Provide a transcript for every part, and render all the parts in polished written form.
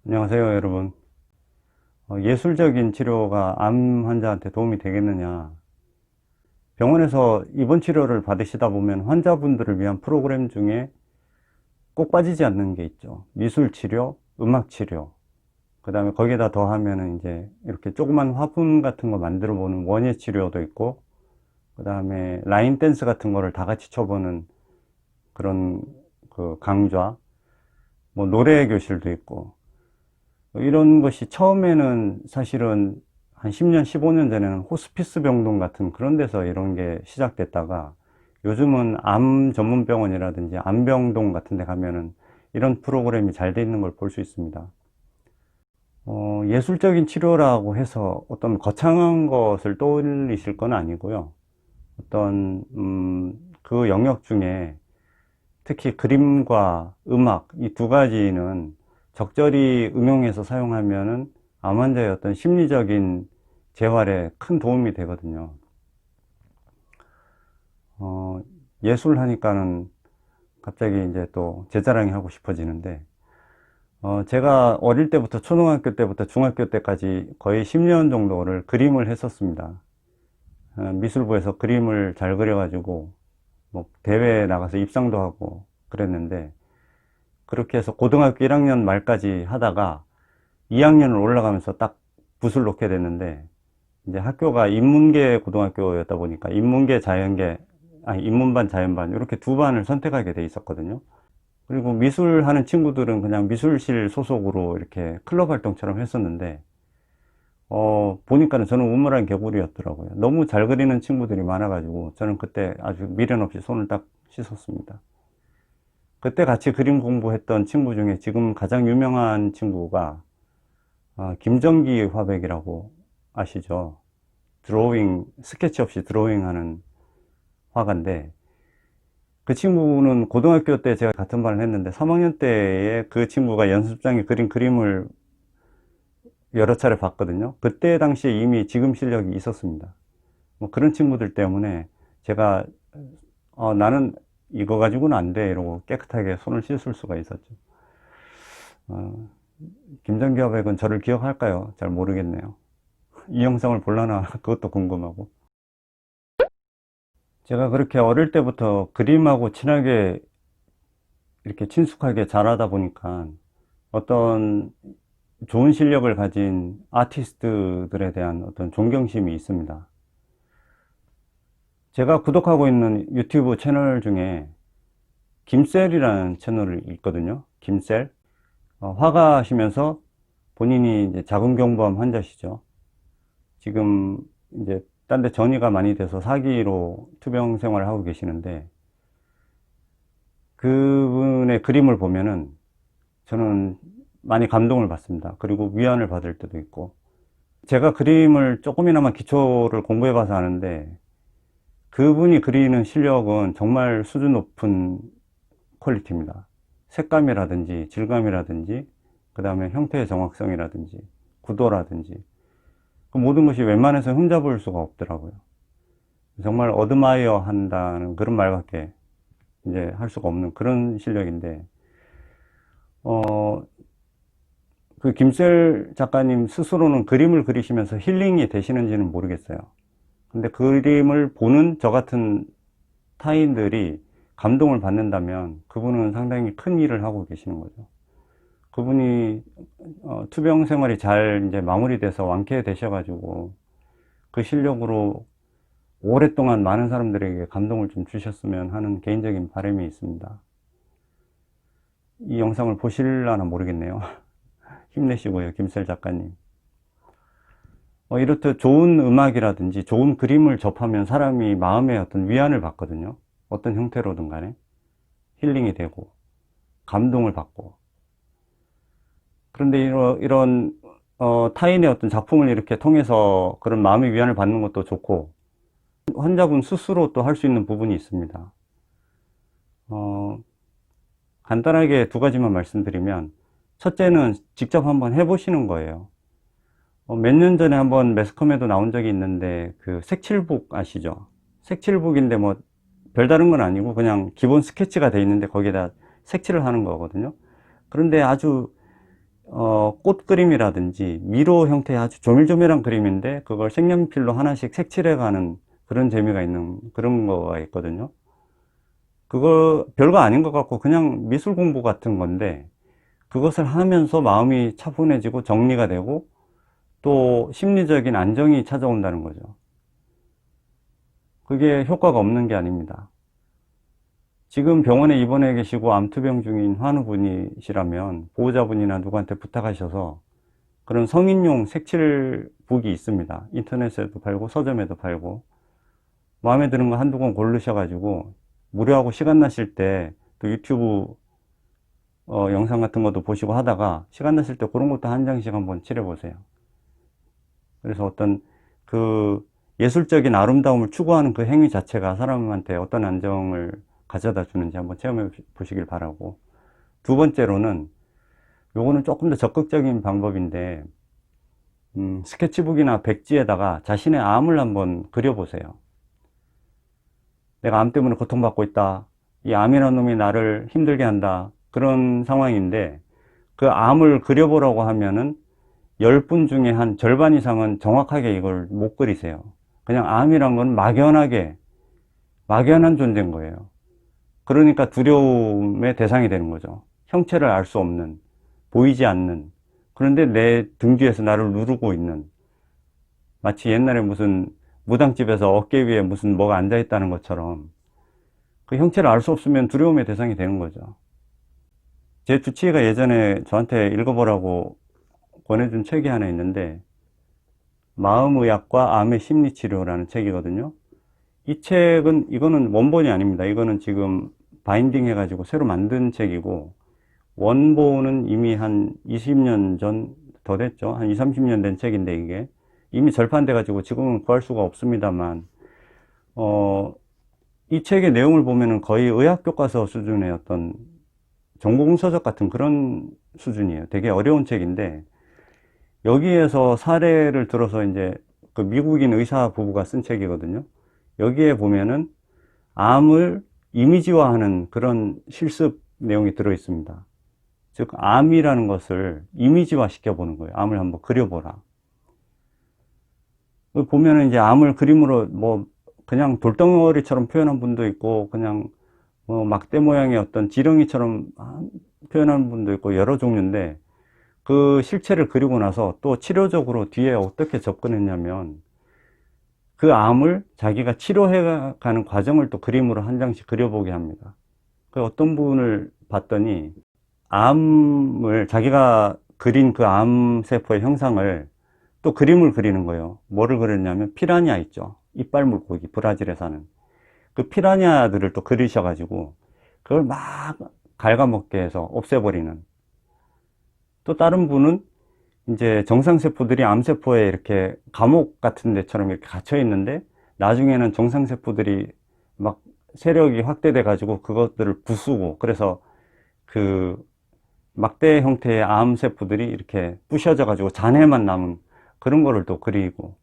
안녕하세요, 여러분. 예술적인 치료가 암 환자한테 도움이 되겠느냐? 병원에서 입원 치료를 받으시다 보면 환자분들을 위한 프로그램 중에 꼭 빠지지 않는 게 있죠. 미술 치료, 음악 치료. 그 다음에 거기에다 더하면은 이제 이렇게 조그만 화분 같은 거 만들어 보는 원예 치료도 있고, 그 다음에 라인 댄스 같은 거를 다 같이 쳐보는 그런 그 강좌, 뭐 노래 교실도 있고, 이런 것이 처음에는 사실은 한 10년, 15년 전에는 호스피스 병동 같은 그런 데서 이런 게 시작됐다가 요즘은 암 전문 병원이라든지 암병동 같은 데 가면은 이런 프로그램이 잘 돼 있는 걸 볼 수 있습니다. 예술적인 치료라고 해서 어떤 거창한 것을 떠올리실 건 아니고요. 어떤, 그 영역 중에 특히 그림과 음악 이 두 가지는 적절히 응용해서 사용하면은 암 환자의 어떤 심리적인 재활에 큰 도움이 되거든요. 예술 하니까는 갑자기 이제 또 제 자랑이 하고 싶어지는데, 제가 어릴 때부터 초등학교 때부터 중학교 때까지 거의 10년 정도를 그림을 했었습니다. 미술부에서 그림을 잘 그려가지고 뭐 대회에 나가서 입상도 하고 그랬는데, 그렇게 해서 고등학교 1학년 말까지 하다가 2학년을 올라가면서 딱 붓을 놓게 됐는데, 이제 학교가 인문계 고등학교였다 보니까 인문계 자연계, 아니 인문반 자연반 이렇게 두 반을 선택하게 돼 있었거든요. 그리고 미술 하는 친구들은 그냥 미술실 소속으로 이렇게 클럽 활동처럼 했었는데, 보니까는 저는 우물안 개구리였더라고요. 너무 잘 그리는 친구들이 많아가지고 저는 그때 아주 미련 없이 손을 딱 씻었습니다. 그때 같이 그림 공부했던 친구 중에 지금 가장 유명한 친구가 김정기 화백이라고 아시죠? 드로잉, 스케치 없이 드로잉 하는 화가인데, 그 친구는 고등학교 때 제가 같은 반을 했는데 3학년 때에 그 친구가 연습장에 그린 그림을 여러 차례 봤거든요. 그때 당시에 이미 지금 실력이 있었습니다. 뭐 그런 친구들 때문에 제가 나는 이거 가지고는 안 돼 이러고 깨끗하게 손을 씻을 수가 있었죠. 어, 김정기 화백은 저를 기억할까요? 잘 모르겠네요. 이 영상을 볼라나 그것도 궁금하고. 제가 그렇게 어릴 때부터 그림하고 친하게 이렇게 친숙하게 자라다 보니까 어떤 좋은 실력을 가진 아티스트들에 대한 어떤 존경심이 있습니다. 제가 구독하고 있는 유튜브 채널 중에 김셀이라는 채널이 있거든요. 김셀. 화가시면서 본인이 이제 자궁경부암 환자시죠. 지금 이제 딴 데 전이가 많이 돼서 사기로 투병 생활을 하고 계시는데, 그분의 그림을 보면은 저는 많이 감동을 받습니다. 그리고 위안을 받을 때도 있고, 제가 그림을 조금이나마 기초를 공부해 봐서 아는데, 그분이 그리는 실력은 정말 수준 높은 퀄리티입니다. 색감이라든지 질감이라든지 그 다음에 형태의 정확성이라든지 구도라든지 그 모든 것이 웬만해서 흠잡을 수가 없더라고요. 정말 어드마이어 한다는 그런 말밖에 이제 할 수가 없는 그런 실력인데, 그 김셀 작가님 스스로는 그림을 그리시면서 힐링이 되시는지는 모르겠어요. 근데 그림을 보는 저 같은 타인들이 감동을 받는다면 그분은 상당히 큰 일을 하고 계시는 거죠. 그분이 투병 생활이 잘 이제 마무리돼서 완쾌되셔가지고 그 실력으로 오랫동안 많은 사람들에게 감동을 좀 주셨으면 하는 개인적인 바람이 있습니다. 이 영상을 보실라나 모르겠네요. 힘내시고요, 김셀 작가님. 이렇듯 좋은 음악이라든지 좋은 그림을 접하면 사람이 마음의 어떤 위안을 받거든요. 어떤 형태로든 간에 힐링이 되고 감동을 받고. 그런데 이런 타인의 어떤 작품을 이렇게 통해서 그런 마음의 위안을 받는 것도 좋고, 환자분 스스로 또 할 수 있는 부분이 있습니다. 간단하게 두 가지만 말씀드리면, 첫째는 직접 한번 해보시는 거예요. 몇 년 전에 한번 매스컴에도 나온 적이 있는데, 그 색칠북 아시죠? 색칠북인데 뭐 별다른 건 아니고 그냥 기본 스케치가 돼 있는데 거기에다 색칠을 하는 거거든요. 그런데 아주 꽃 그림이라든지 미로 형태의 아주 조밀조밀한 그림인데 그걸 색연필로 하나씩 색칠해 가는 그런 재미가 있는 그런 거가 있거든요. 그거 별거 아닌 것 같고 그냥 미술 공부 같은 건데, 그것을 하면서 마음이 차분해지고 정리가 되고 또 심리적인 안정이 찾아온다는 거죠. 그게 효과가 없는 게 아닙니다. 지금 병원에 입원해 계시고 암투병 중인 환우분이시라면 보호자분이나 누구한테 부탁하셔서 그런 성인용 색칠북이 있습니다. 인터넷에도 팔고 서점에도 팔고, 마음에 드는 거 한두 권 고르셔가지고 무료하고 시간 나실 때 또 유튜브 영상 같은 것도 보시고 하다가 시간 나실 때 그런 것도 한 장씩 한번 칠해 보세요. 그래서 어떤 그 예술적인 아름다움을 추구하는 그 행위 자체가 사람한테 어떤 안정을 가져다 주는지 한번 체험해 보시길 바라고, 두 번째로는 요거는 조금 더 적극적인 방법인데, 스케치북이나 백지에다가 자신의 암을 한번 그려보세요. 내가 암 때문에 고통받고 있다, 이 암이라는 놈이 나를 힘들게 한다, 그런 상황인데 그 암을 그려보라고 하면은 10분 중에 한 절반 이상은 정확하게 이걸 못 그리세요. 그냥 암이란 건 막연한 존재인 거예요. 그러니까 두려움의 대상이 되는 거죠. 형체를 알 수 없는, 보이지 않는, 그런데 내 등 뒤에서 나를 누르고 있는, 마치 옛날에 무슨 무당집에서 어깨 위에 무슨 뭐가 앉아 있다는 것처럼 그 형체를 알 수 없으면 두려움의 대상이 되는 거죠. 제 주치의가 예전에 저한테 읽어보라고 권해준 책이 하나 있는데, 마음의학과 암의 심리치료라는 책이거든요. 이 책은, 이거는 원본이 아닙니다. 이거는 지금 바인딩 해가지고 새로 만든 책이고, 원본은 이미 한 20년 전, 더 됐죠. 한 20, 30년 된 책인데 이게 이미 절판돼가지고 지금은 구할 수가 없습니다만, 이 책의 내용을 보면은 거의 의학교과서 수준의 어떤 전공서적 같은 그런 수준이에요. 되게 어려운 책인데, 여기에서 사례를 들어서 이제 그 미국인 의사 부부가 쓴 책이거든요. 여기에 보면은 암을 이미지화하는 그런 실습 내용이 들어 있습니다. 즉, 암이라는 것을 이미지화 시켜보는 거예요. 암을 한번 그려보라. 보면은 이제 암을 그림으로 뭐 그냥 돌덩어리처럼 표현한 분도 있고, 그냥 뭐 막대 모양의 어떤 지렁이처럼 표현하는 분도 있고, 여러 종류인데, 그 실체를 그리고 나서 또 치료적으로 뒤에 어떻게 접근했냐면, 그 암을 자기가 치료해 가는 과정을 또 그림으로 한 장씩 그려보게 합니다. 그 어떤 분을 봤더니 암을, 자기가 그린 그 암세포의 형상을 또 그림을 그리는 거예요. 뭐를 그렸냐면 피라냐 있죠. 이빨 물고기, 브라질에 사는 그 피라냐들을 또 그리셔가지고 그걸 막 갉아먹게 해서 없애버리는. 또 다른 분은 이제 정상세포들이 암세포에 이렇게 감옥 같은 데처럼 이렇게 갇혀 있는데, 나중에는 정상세포들이 막 세력이 확대돼 가지고 그것들을 부수고, 그래서 그 막대 형태의 암세포들이 이렇게 부셔져 가지고 잔해만 남은 그런 거를 또 그리고.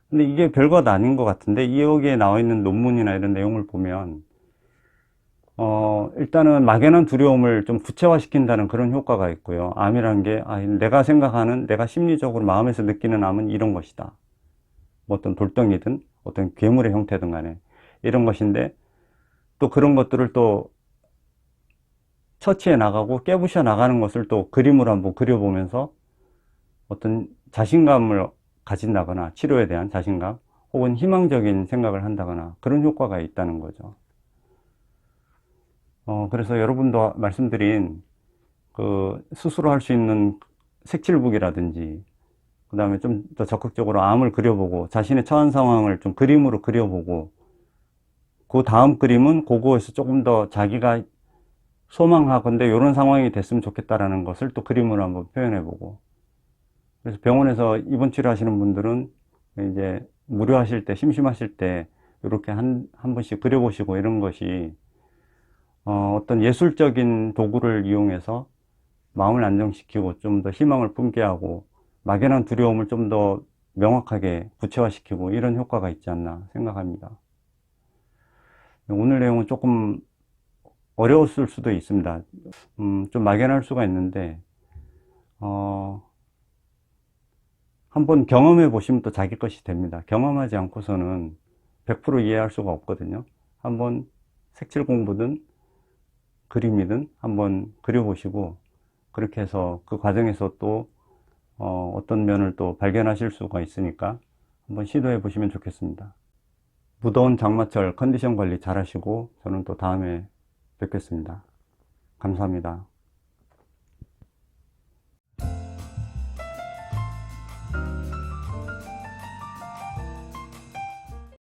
근데 이게 별것 아닌 것 같은데, 여기에 나와 있는 논문이나 이런 내용을 보면 일단은 막연한 두려움을 좀 구체화시킨다는 그런 효과가 있고요. 암이라는 게, 내가 생각하는, 내가 심리적으로 마음에서 느끼는 암은 이런 것이다. 뭐 어떤 돌덩이든 어떤 괴물의 형태든 간에 이런 것인데, 또 그런 것들을 또 처치해 나가고 깨부셔 나가는 것을 또 그림으로 한번 그려보면서 어떤 자신감을 가진다거나, 치료에 대한 자신감 혹은 희망적인 생각을 한다거나, 그런 효과가 있다는 거죠. 그래서 여러분도 말씀드린 그 스스로 할 수 있는 색칠북이라든지, 그 다음에 좀 더 적극적으로 암을 그려보고 자신의 처한 상황을 좀 그림으로 그려보고, 그 다음 그림은 그거에서 조금 더 자기가 소망하건대 이런 상황이 됐으면 좋겠다라는 것을 또 그림으로 한번 표현해보고. 그래서 병원에서 입원 치료하시는 분들은 이제 무료하실 때, 심심하실 때 이렇게 한 번씩 그려보시고, 이런 것이 어떤 예술적인 도구를 이용해서 마음을 안정시키고 좀 더 희망을 품게 하고, 막연한 두려움을 좀 더 명확하게 구체화시키고 이런 효과가 있지 않나 생각합니다. 오늘 내용은 조금 어려웠을 수도 있습니다. 좀 막연할 수가 있는데, 한번 경험해 보시면 또 자기 것이 됩니다. 경험하지 않고서는 100% 이해할 수가 없거든요. 한번 색칠 공부든 그림이든 한번 그려보시고, 그렇게 해서 그 과정에서 또 어떤 면을 또 발견하실 수가 있으니까 한번 시도해 보시면 좋겠습니다. 무더운 장마철 컨디션 관리 잘 하시고 저는 또 다음에 뵙겠습니다. 감사합니다.